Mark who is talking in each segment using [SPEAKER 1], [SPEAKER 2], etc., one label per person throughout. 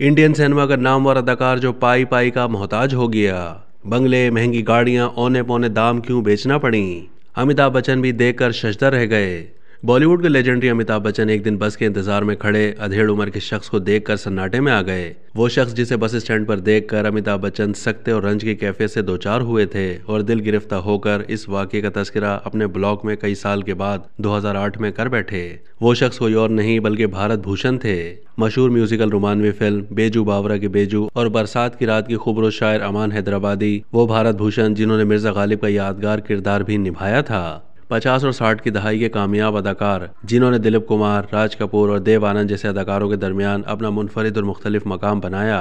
[SPEAKER 1] Indian cinema का नामवर अदाकार जो पाई पाई का मोहताज हो गया। बंगले, महंगी गाड़ियां, औने पौने दाम क्यों बेचना पड़ी। अमिताभ बच्चन भी देखकर शजदा रह गए। बॉलीवुड के लेजेंडरी अमिताभ बच्चन एक दिन बस के इंतजार में खड़े अधेड़ उम्र के शख्स को देखकर सन्नाटे में आ गए। वो शख्स जिसे बस स्टैंड पर देखकर अमिताभ बच्चन सख्ते और रंज की कैफियत से दो चार हुए थे और दिल गिरफ्तार होकर इस वाकये का तस्करा अपने ब्लॉग में कई साल के बाद 2008 में कर बैठे। वो शख्स कोई और नहीं बल्कि भारत भूषण थे। मशहूर म्यूजिकल रोमानवी फिल्म बेजू बावरा की बेजू और बरसात की रात की खूबसूरत शायर अमान हैदराबादी वो भारत भूषण जिन्होंने मिर्जा गालिब का यादगार किरदार भी निभाया था। 50 और 60 की दहाई के कामयाब अदाकार जिन्होंने दिलीप कुमार, राज कपूर और देव आनंद जैसे अदाकारों के दरमियान अपना मुनफरिद और मुख्तलिफ मकाम बनाया।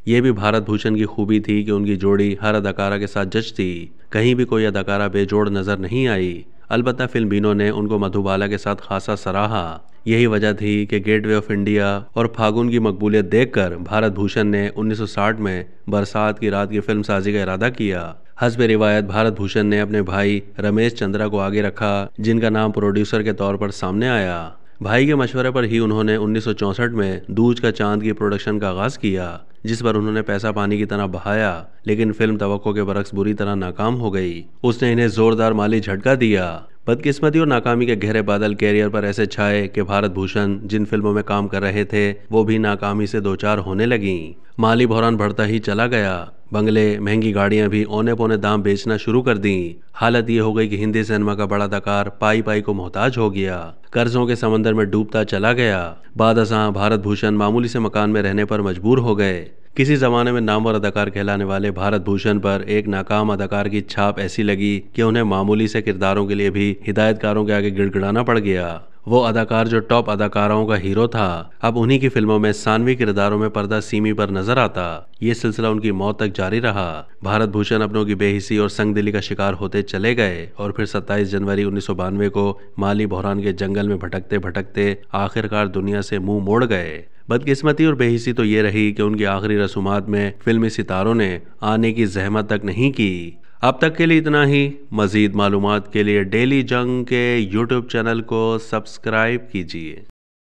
[SPEAKER 1] ये भी भारत भूषण की खूबी थी कि उनकी जोड़ी हर अदाकारा के साथ जचती। कहीं भी कोई अदाकारा बेजोड़ नजर नहीं आई। अलबत्ता फिल्मीनों ने उनको मधुबाला के साथ खासा सराहा। यही वजह थी कि गेटवे ऑफ इंडिया और फागुन की मकबूलियत देखकर भारत भूषण ने 1960 में बरसात की रात की फिल्म साजी का इरादा किया। हस्ब रिवायत भारत भूषण ने अपने भाई रमेश चंद्रा को आगे रखा, जिनका नाम प्रोड्यूसर के तौर पर सामने आया। भाई के मशवरे पर ही उन्होंने 1964 में दूज का चांद की प्रोडक्शन का आगाज किया, जिस पर उन्होंने पैसा पानी की तरह बहाया, लेकिन फिल्म तवक्को के बरक्स बुरी तरह नाकाम हो गई। उसने इन्हें जोरदार माली झटका दिया। बदकिस्मती और नाकामी के गहरे बादल कैरियर पर ऐसे छाए कि भारत भूषण जिन फिल्मों में काम कर रहे थे वो भी नाकामी से दो चार होने लगीं। माली बहरान बढ़ता ही चला गया। बंगले, महंगी गाड़ियां भी औने पौने दाम बेचना शुरू कर दी। हालत ये हो गई कि हिंदी सिनेमा का बड़ा अदाकार पाई पाई को मोहताज हो गया। कर्जों के समंदर में डूबता चला गया। बादशाह भारत भूषण मामूली से मकान में रहने पर मजबूर हो गए। किसी जमाने में नामवर अदाकार कहलाने वाले भारत भूषण पर एक नाकाम अदाकार की छाप ऐसी लगी कि उन्हें मामूली से किरदारों के लिए भी हिदायतकारों के आगे गिड़गिड़ाना पड़ गया। वो अदाकार जो टॉप अदाकारों का हीरो था, अब उन्हीं की फिल्मों में सानवी किरदारों में पर्दा सीमी पर नजर आता। ये सिलसिला उनकी मौत तक जारी रहा। भारत भूषण अपनों की बेहिसी और संगदिली का शिकार होते चले गए और फिर 27 जनवरी 1992 को माली बहरान के जंगल में भटकते भटकते आखिरकार दुनिया से मुंह मोड़ गए। बदकिस्मती और बेहिसी तो ये रही कि उनकी आखिरी रसूमात में फिल्मी सितारों ने आने की जहमत तक नहीं की। अब तक के लिए इतना ही। मज़ीद मालूमात के लिए डेली जंग के यूट्यूब चैनल को सब्सक्राइब कीजिए।